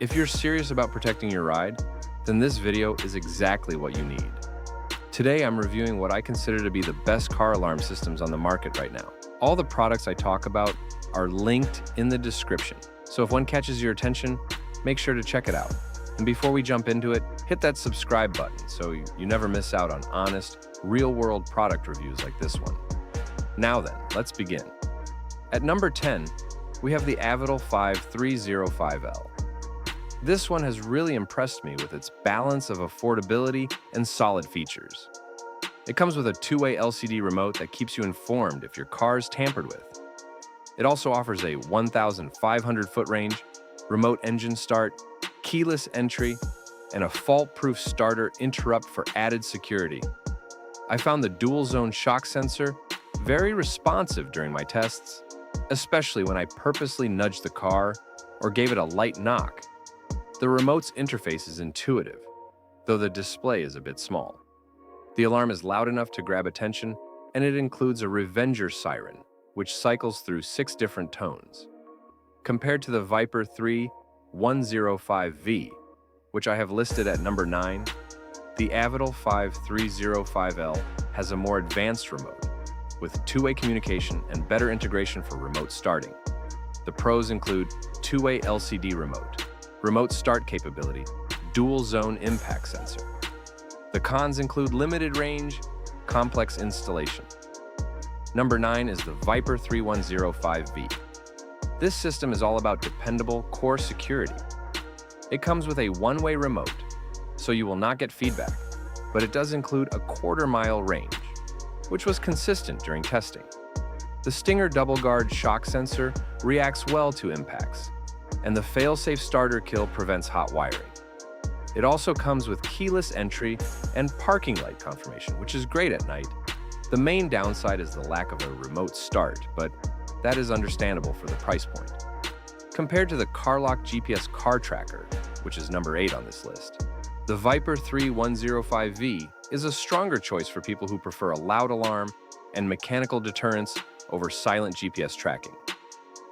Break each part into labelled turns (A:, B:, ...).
A: If you're serious about protecting your ride, then this video is exactly what you need. Today, I'm reviewing what I consider to be the best car alarm systems on the market right now. All the products I talk about are linked in the description, so if one catches your attention, make sure to check it out. And before we jump into it, hit that subscribe button so you never miss out on honest, real-world product reviews like this one. Now then, let's begin. At number 10, we have the Avital 5305L. This one has really impressed me with its balance of affordability and solid features. It comes with a two-way LCD remote that keeps you informed if your car's tampered with. It also offers a 1,500-foot range, remote engine start, keyless entry, and a fault-proof starter interrupt for added security. I found the dual-zone shock sensor very responsive during my tests, especially when I purposely nudged the car or gave it a light knock. The remote's interface is intuitive, though the display is a bit small. The alarm is loud enough to grab attention, and it includes a Revenger siren, which cycles through 6 different tones. Compared to the Viper 3105V, which I have listed at number 9, the Avital 5305L has a more advanced remote, with two-way communication and better integration for remote starting. The pros include two-way LCD remote start capability, dual-zone impact sensor. The cons include limited range, complex installation. Number 9 is the Viper 3105V. This system is all about dependable core security. It comes with a one-way remote, so you will not get feedback, but it does include a quarter-mile range, which was consistent during testing. The Stinger double guard shock sensor reacts well to impacts, and the fail-safe starter kill prevents hot wiring. It also comes with keyless entry and parking light confirmation, which is great at night. The main downside is the lack of a remote start, but that is understandable for the price point. Compared to the Carlock GPS Car Tracker, which is number 8 on this list, the Viper 3105V is a stronger choice for people who prefer a loud alarm and mechanical deterrence over silent GPS tracking.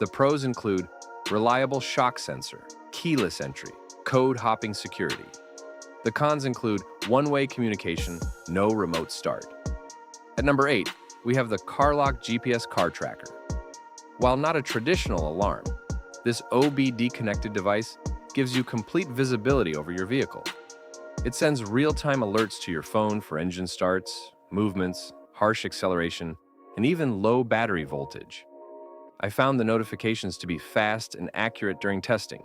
A: The pros include reliable shock sensor, keyless entry, code hopping security. The cons include one-way communication, no remote start. At number 8, we have the Carlock GPS Car Tracker. While not a traditional alarm, this OBD-connected device gives you complete visibility over your vehicle. It sends real-time alerts to your phone for engine starts, movements, harsh acceleration, and even low battery voltage. I found the notifications to be fast and accurate during testing.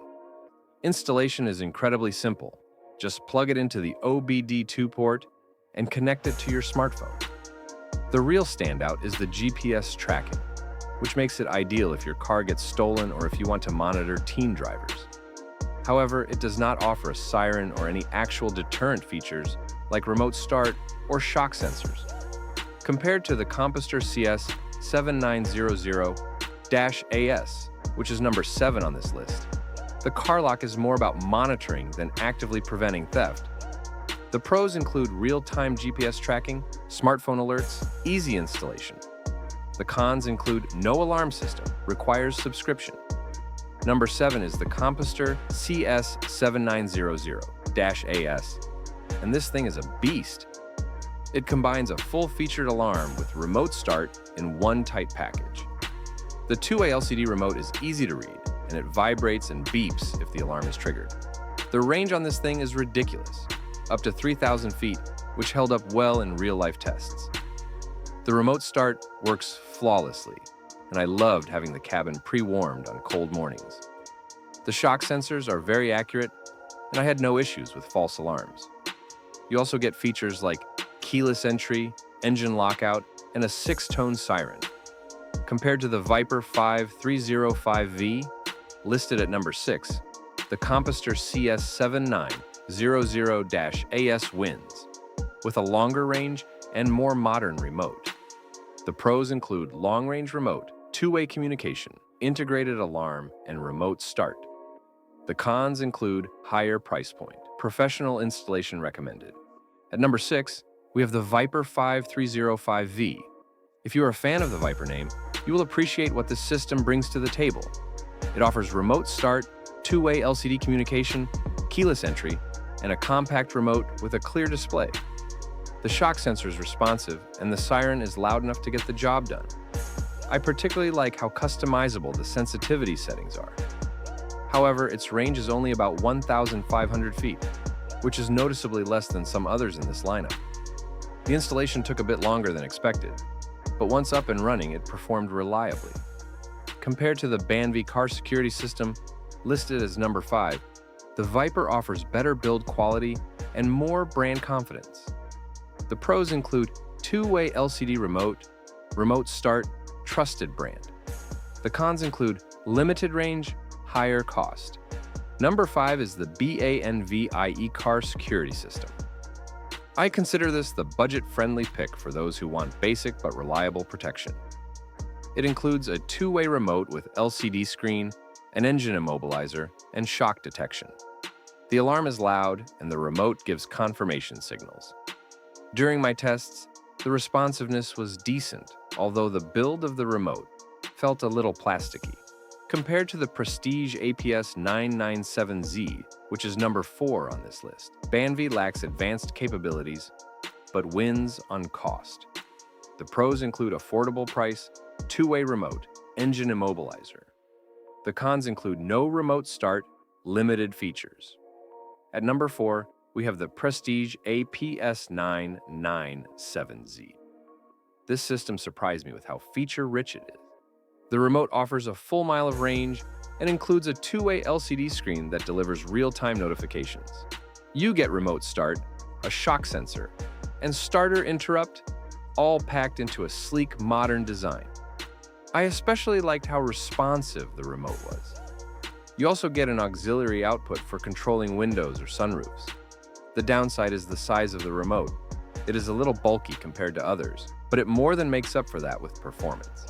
A: Installation is incredibly simple. Just plug it into the OBD2 port and connect it to your smartphone. The real standout is the GPS tracking, which makes it ideal if your car gets stolen or if you want to monitor teen drivers. However, it does not offer a siren or any actual deterrent features like remote start or shock sensors. Compared to the Compustar CS7900-AS, which is number 7 on this list, the Carlock is more about monitoring than actively preventing theft. The pros include real-time GPS tracking, smartphone alerts, easy installation. The cons include no alarm system, requires subscription. Number 7 is the Compustar CS7900-AS, and this thing is a beast. It combines a full-featured alarm with remote start in one tight package. The two-way LCD remote is easy to read, and it vibrates and beeps if the alarm is triggered. The range on this thing is ridiculous, up to 3,000 feet, which held up well in real-life tests. The remote start works flawlessly, and I loved having the cabin pre-warmed on cold mornings. The shock sensors are very accurate, and I had no issues with false alarms. You also get features like keyless entry, engine lockout, and a 6-tone siren. Compared to the Viper 5305V, listed at number 6, the Compustar CS7900-AS wins, with a longer range and more modern remote. The pros include long-range remote, two-way communication, integrated alarm, and remote start. The cons include higher price point, professional installation recommended. At number 6, we have the Viper 5305V. If you are a fan of the Viper name, you will appreciate what this system brings to the table. It offers remote start, two-way LCD communication, keyless entry, and a compact remote with a clear display. The shock sensor is responsive, and the siren is loud enough to get the job done. I particularly like how customizable the sensitivity settings are. However, its range is only about 1,500 feet, which is noticeably less than some others in this lineup. The installation took a bit longer than expected, but once up and running, it performed reliably. Compared to the BANVIE car security system, listed as number 5, the Viper offers better build quality and more brand confidence. The pros include two-way LCD remote, remote start, trusted brand. The cons include limited range, higher cost. Number 5 is the BANVIE car security system. I consider this the budget-friendly pick for those who want basic but reliable protection. It includes a two-way remote with LCD screen, an engine immobilizer, and shock detection. The alarm is loud, and the remote gives confirmation signals. During my tests, the responsiveness was decent, although the build of the remote felt a little plasticky. Compared to the Prestige APS997Z, which is number 4 on this list, BANVIE lacks advanced capabilities, but wins on cost. The pros include affordable price, two-way remote, engine immobilizer. The cons include no remote start, limited features. At number 4, we have the Prestige APS997Z. This system surprised me with how feature-rich it is. The remote offers a full mile of range and includes a two-way LCD screen that delivers real-time notifications. You get remote start, a shock sensor, and starter interrupt, all packed into a sleek, modern design. I especially liked how responsive the remote was. You also get an auxiliary output for controlling windows or sunroofs. The downside is the size of the remote. It is a little bulky compared to others, but it more than makes up for that with performance.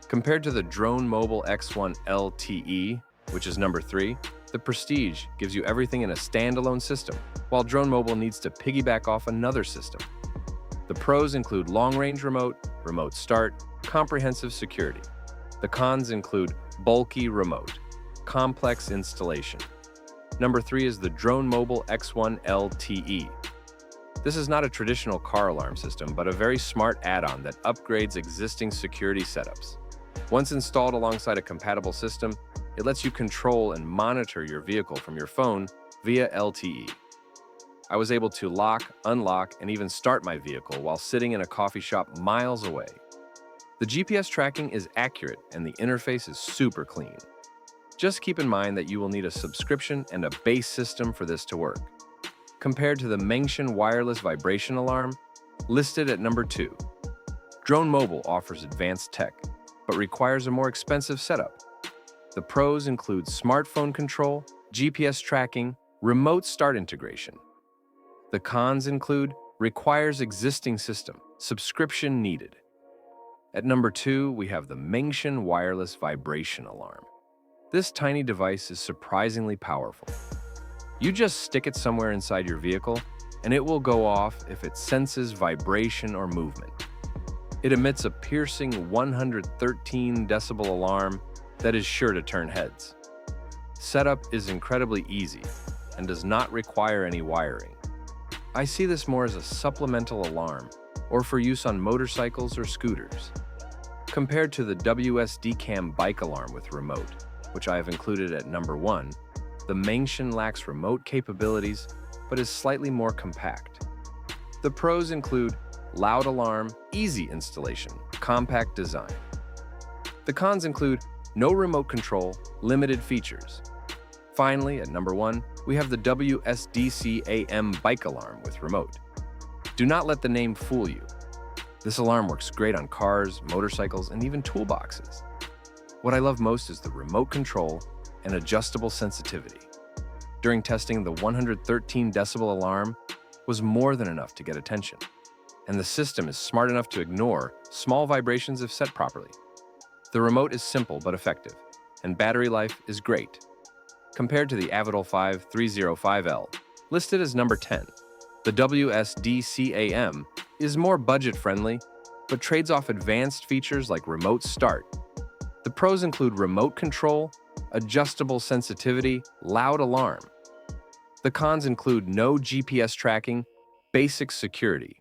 A: Compared to the DroneMobile X1 LTE, which is number 3, the Prestige gives you everything in a standalone system, while DroneMobile needs to piggyback off another system. The pros include long-range remote, remote start, comprehensive security. The cons include bulky remote, complex installation. Number 3 is the DroneMobile X1 LTE. This is not a traditional car alarm system, but a very smart add-on that upgrades existing security setups. Once installed alongside a compatible system, it lets you control and monitor your vehicle from your phone via LTE. I was able to lock, unlock, and even start my vehicle while sitting in a coffee shop miles away. The GPS tracking is accurate and the interface is super clean. Just keep in mind that you will need a subscription and a base system for this to work. Compared to the Mengshen Wireless vibration alarm, listed at number 2, DroneMobile offers advanced tech, but requires a more expensive setup. The pros include smartphone control, GPS tracking, remote start integration. The cons include requires existing system, subscription needed. At number 2, we have the Mengshen Wireless vibration alarm. This tiny device is surprisingly powerful. You just stick it somewhere inside your vehicle, and it will go off if it senses vibration or movement. It emits a piercing 113 decibel alarm that is sure to turn heads. Setup is incredibly easy and does not require any wiring. I see this more as a supplemental alarm or for use on motorcycles or scooters. Compared to the WSDCAM bike alarm with remote, which I have included at number 1, the Mengshen lacks remote capabilities but is slightly more compact. The pros include loud alarm, easy installation, compact design. The cons include no remote control, limited features. Finally, at number 1, we have the WSDCAM bike alarm with remote. Do not let the name fool you. This alarm works great on cars, motorcycles, and even toolboxes. What I love most is the remote control and adjustable sensitivity. During testing, the 113 decibel alarm was more than enough to get attention, and the system is smart enough to ignore small vibrations if set properly. The remote is simple but effective, and battery life is great. Compared to the Avital 5305L, listed as number 10, the WSDCAM is more budget-friendly, but trades off advanced features like remote start. The pros include remote control, adjustable sensitivity, loud alarm. The cons include no GPS tracking, basic security,